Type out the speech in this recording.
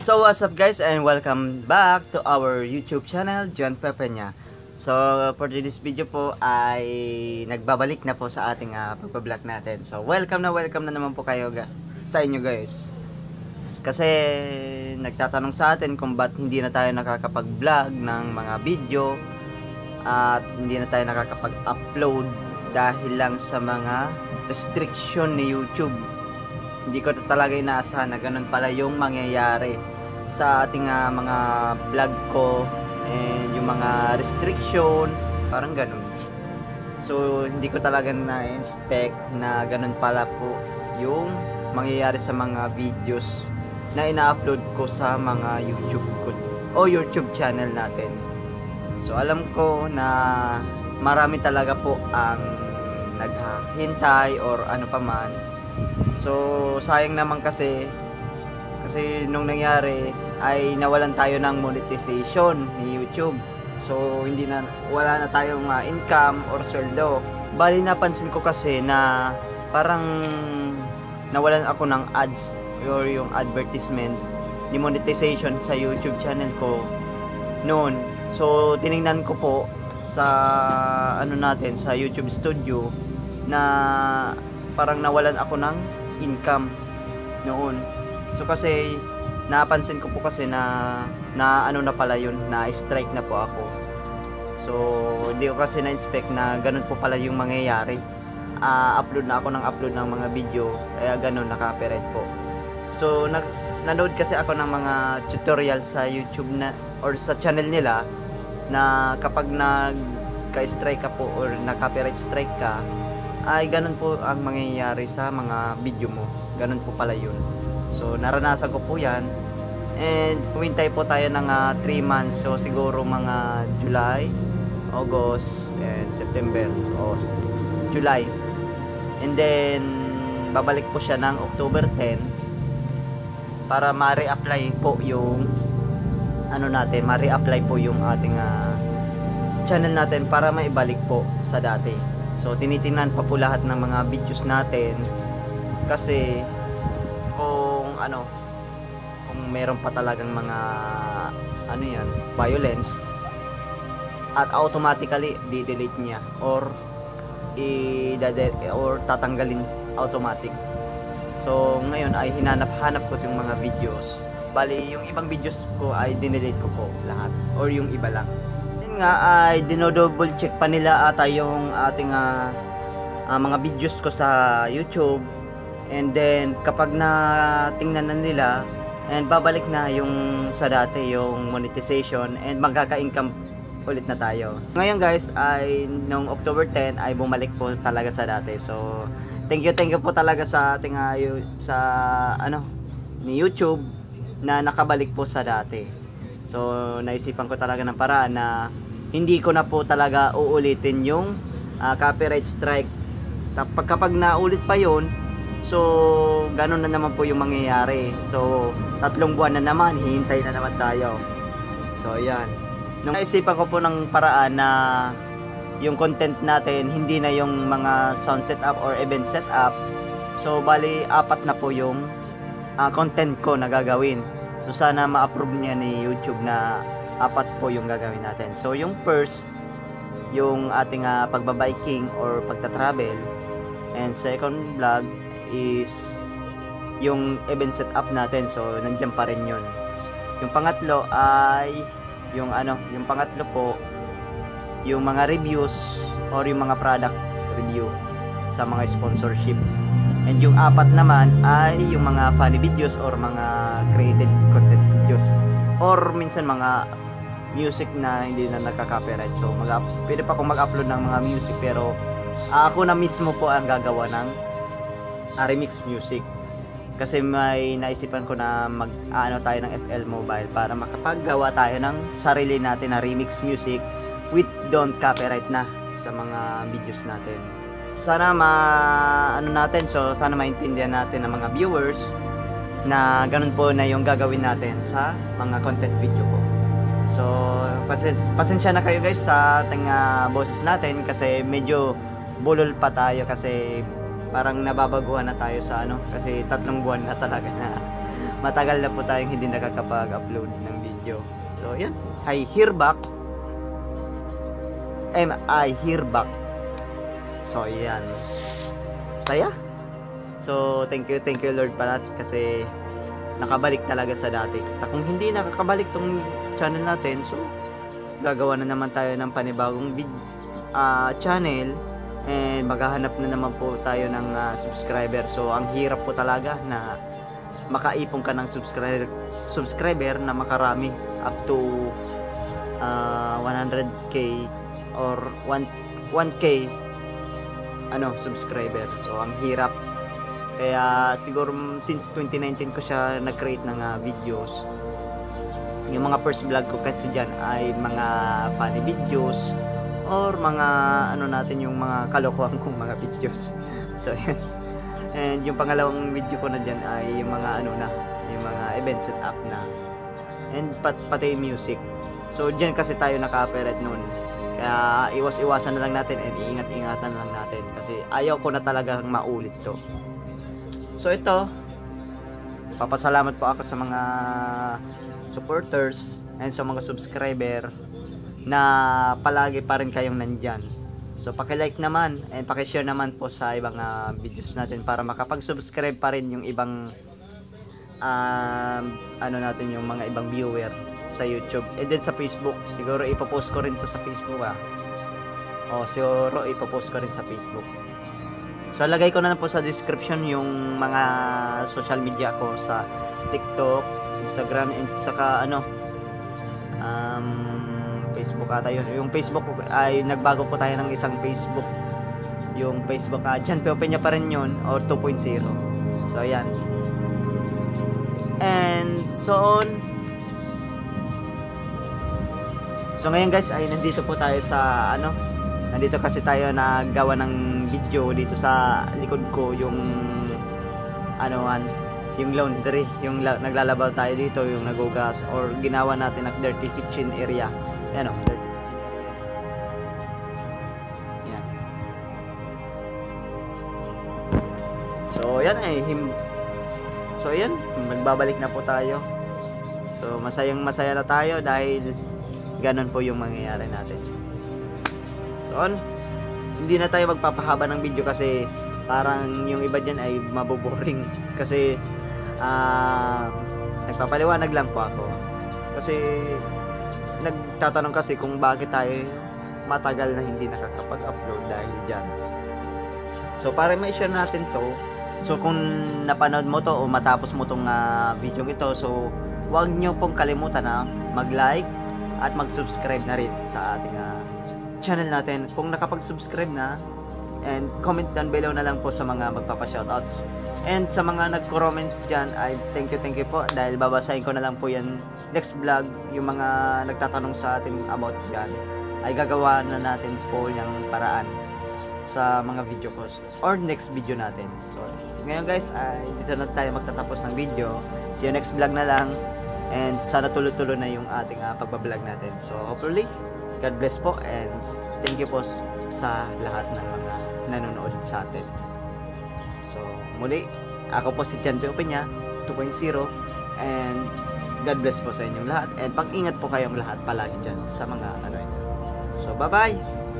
So what's up guys, and welcome back to our YouTube channel, John Pepenya. So for this video po ay nagbabalik na po sa ating pagbablog natin. So welcome na naman po kayo sa inyo guys. Kasi nagtatanong sa atin kung ba't hindi na tayo nakakapag-vlog ng mga video at hindi na tayo nakakapag-upload dahil lang sa mga restriction ni YouTube. Hindi ko talaga inaasahan na ganun pala yung mangyayari sa ating mga vlog ko, and yung mga restriction, parang ganun. So hindi ko talaga na-expect na ganun pala po yung mangyayari sa mga videos na ina-upload ko sa mga YouTube ko o YouTube channel natin. So alam ko na marami talaga po ang naghahintay or ano pa man. So sayang naman kasi nung nangyari ay nawalan tayo ng monetization ni YouTube. So wala na tayong income or sweldo. Bali napansin ko kasi na parang nawalan ako ng ads or yung advertisement ni monetization sa YouTube channel ko noon. So tiningnan ko po sa sa YouTube Studio na parang nawalan ako ng income noon. So kasi napansin ko po kasi na na pala yun, na strike na po ako. So hindi ko kasi na-expect na ganun po pala yung mangyayari. Upload na ako ng mga video, kaya ganun, naka-copyright po. So nanood kasi ako ng mga tutorial sa YouTube na or sa channel nila na kapag nagka-strike ka po or na-copyright strike ka, ay ganun po ang mangyayari sa mga video mo. Ganun po pala yun. So naranasan ko po yan, and humintay po tayo ng 3 months. So siguro mga July, August, and September. So July, and then babalik po siya ng October 10 para ma-reapply po yung ma-reapply po yung ating channel natin para maibalik po sa dati. So tinitingnan pa po lahat ng mga videos natin kasi kung meron pa talagang mga violence, at automatically di-delete niya or tatanggalin automatic. So ngayon ay hinanap-hanap ko yung mga videos. Bali yung ibang videos ko ay dinelete ko po lahat or yung iba lang. Yun nga ay dinodouble check pa nila ata yung ating mga videos ko sa YouTube, and then kapag tingnan na nila and babalik na yung sa dati yung monetization, and magkaka-income ulit na tayo. Ngayon guys ay nung October 10 ay bumalik po talaga sa dati. So thank you po talaga sa ating ni YouTube na nakabalik po sa dati. So naisipan ko talaga ng paraan na hindi ko na po talaga uulitin yung copyright strike. Kapag naulit pa yon, so ganun na naman po yung mangyayari. So 3 buwan na naman, hihintay na naman tayo. So ayan, nung naisipan ko po ng paraan na yung content natin hindi na yung mga sound setup or event setup. So bali 4 na po yung content ko na gagawin. So sana ma-approve niya ni YouTube na 4 po yung gagawin natin. So yung first, yung ating pagbabiking or pagta-travel, and second vlog is yung event setup natin. So nandiyan pa rin yun. Yung pangatlo ay yung pangatlo po yung mga reviews or yung mga product review sa mga sponsorship. And yung 4 naman ay yung mga funny videos or mga created content videos, or minsan mga music na hindi na nagka-copyright. So pwede pa akong mag-upload ng mga music, pero ako na mismo po ang gagawa ng remix music. Kasi may naisipan ko na tayo ng FL Mobile para makapaggawa tayo ng sarili natin na remix music with don't copyright na sa mga videos natin. Sana sana maintindihan natin ng mga viewers na ganun po na yung gagawin natin sa mga content video ko. So pasensya na kayo guys sa ating boses natin kasi medyo bulol pa tayo kasi parang nababaguhan na tayo sa kasi 3 buwan na talaga na matagal na po tayong hindi nakakapag-upload ng video. So yan, I hear back. So yan, saya. So thank you Lord pala, kasi nakabalik talaga sa dati. Kung hindi nakakabalik tong channel natin, so gagawa na naman tayo ng panibagong channel, and maghahanap na naman po tayo ng subscriber. So ang hirap po talaga na makaipon ka ng subscriber na makarami, up to 100k or 1k subscriber. So ang hirap. Kaya siguro since 2019 ko siya nag-create ng videos. Yung mga first vlog ko kasi dyan ay mga funny videos or mga yung mga kalokohan kong mga videos. So yan. And yung pangalawang video ko na dyan ay yung mga yung mga event setup na, and pati music. So dyan kasi tayo naka-operate noon. Kaya iwas-iwasan na lang natin and iingat-ingatan lang natin kasi ayaw ko na talagang maulit to. So ito, papasalamat po ako sa mga supporters and sa mga subscriber na palagi pa rin kayong nandyan. So paki-like naman and paki-share naman po sa ibang videos natin para makapag-subscribe pa rin yung ibang yung mga ibang viewer sa YouTube. And then sa Facebook, siguro ipopost ko rin to sa Facebook siguro ipopost ko rin sa Facebook. So lagay ko na po sa description yung mga social media ko sa TikTok, Instagram, and saka Facebook ata yun. Yung Facebook ay nagbago po tayo ng isang Facebook. Yung Facebook John P. Openya pa rin yun, or 2.0. So ayan. And so on. So ngayon guys ay nandito po tayo sa nandito kasi tayo naggawa ng video dito sa likod ko, yung yung laundry, yung naglalabaw tayo dito, yung nagugas, or ginawa natin ng dirty kitchen area. Yan dirty kitchen area. Yan. So yan so yan, magbabalik na po tayo. So masayang masaya na tayo dahil ganun po yung mangyayari natin. So hindi na tayo magpapahaba ng video kasi parang yung iba dyan ay maboboring kasi nagpapaliwanag lang po ako kasi nagtatanong kasi kung bakit tayo matagal na hindi nakakapag-upload dahil dyan. So para ma-share natin to, so kung napanood mo to o matapos mo tong video ito, so huwag nyo pong kalimutan na mag-like at mag-subscribe na rin sa ating channel natin kung nakapag-subscribe na, and comment down below na lang po sa mga magpapa-shoutouts. And sa mga nag-comment dyan ay thank you po dahil babasahin ko na lang po yan next vlog. Yung mga nagtatanong sa atin about dyan ay gagawa na natin po yung paraan sa mga video ko or next video natin. So ngayon guys ay dito na tayo magtatapos ng video. See you next vlog na lang, and sana tuloy-tuloy na yung ating pagbablog natin. So hopefully God bless po, and thank you po sa lahat ng mga nanonood sa atin. So muli, ako po si John P. Openya 2.0, and God bless po sa inyong lahat, and pag-ingat po kayong lahat palagi dyan sa mga So bye bye!